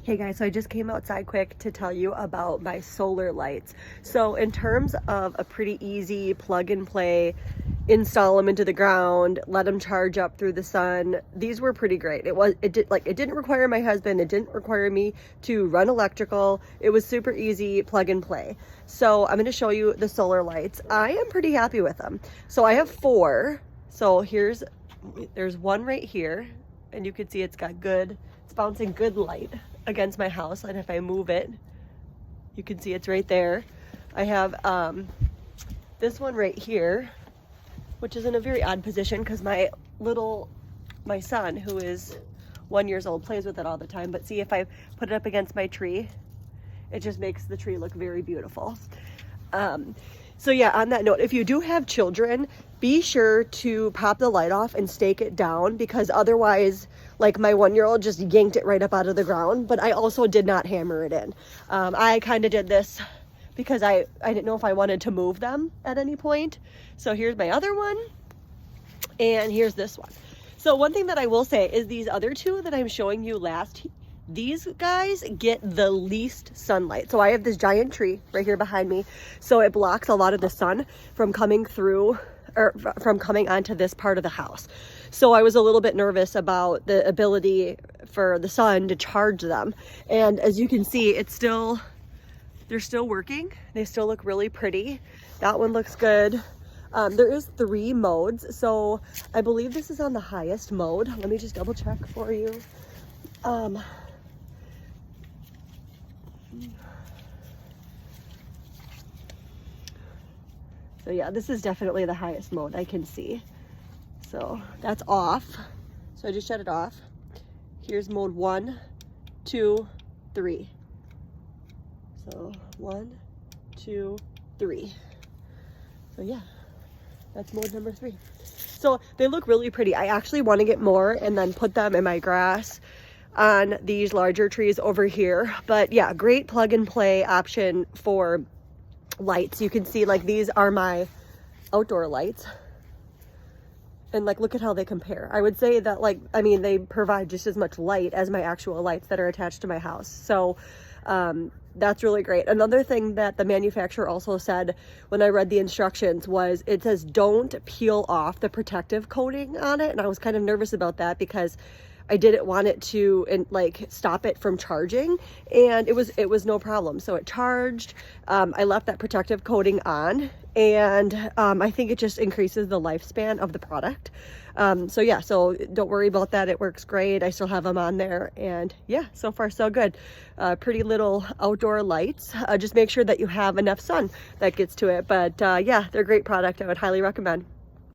Hey guys, so I just came outside quick to tell you about my solar lights. So in terms of a pretty easy plug and play, install them into the ground, let them charge up through the sun, these were pretty great. It didn't require my husband, it didn't require me to run electrical. It was super easy plug and play. So I'm going to show you the solar lights. I am pretty happy with them. So I have 4. So there's one right here, and you can see it's bouncing good light against my house, and if I move it, you can see it's right there. I have this one right here, which is in a very odd position because my son, who is 1 year old, plays with it all the time. But see, if I put it up against my tree, it just makes the tree look very beautiful. So yeah, on that note, if you do have children, be sure to pop the light off and stake it down, because otherwise, like, my 1 year old just yanked it right up out of the ground. But I also did not hammer it in. I kind of did this because I didn't know if I wanted to move them at any point. So here's my other one, and here's this one. So one thing that I will say is these other two that I'm showing you last, these guys get the least sunlight. So I have this giant tree right here behind me, so it blocks a lot of the sun from coming through, or from coming onto this part of the house. So I was a little bit nervous about the ability for the sun to charge them. And as you can see, they're still working. They still look really pretty. That one looks good. There is 3 modes. So I believe this is on the highest mode. Let me just double check for you. So yeah, this is definitely the highest mode I can see. So that's off. So I just shut it off. Here's mode 1, 2, 3. So 1, 2, 3. So yeah, that's mode number 3. So they look really pretty. I actually want to get more and then put them in my grass on these larger trees over here. But yeah, great plug and play option for lights. You can see, like, these are my outdoor lights, and like, look at how they compare. I would say that, like, I mean, they provide just as much light as my actual lights that are attached to my house. So that's really great. Another thing that the manufacturer also said when I read the instructions was, it says don't peel off the protective coating on it, and I was kind of nervous about that because I didn't want it to stop it from charging, and it was no problem. So it charged. I left that protective coating on, and I think it just increases the lifespan of the product. So yeah, so don't worry about that. It works great. I still have them on there, and yeah, so far so good. Pretty little outdoor lights. Just make sure that you have enough sun that gets to it. But yeah, they're a great product. I would highly recommend.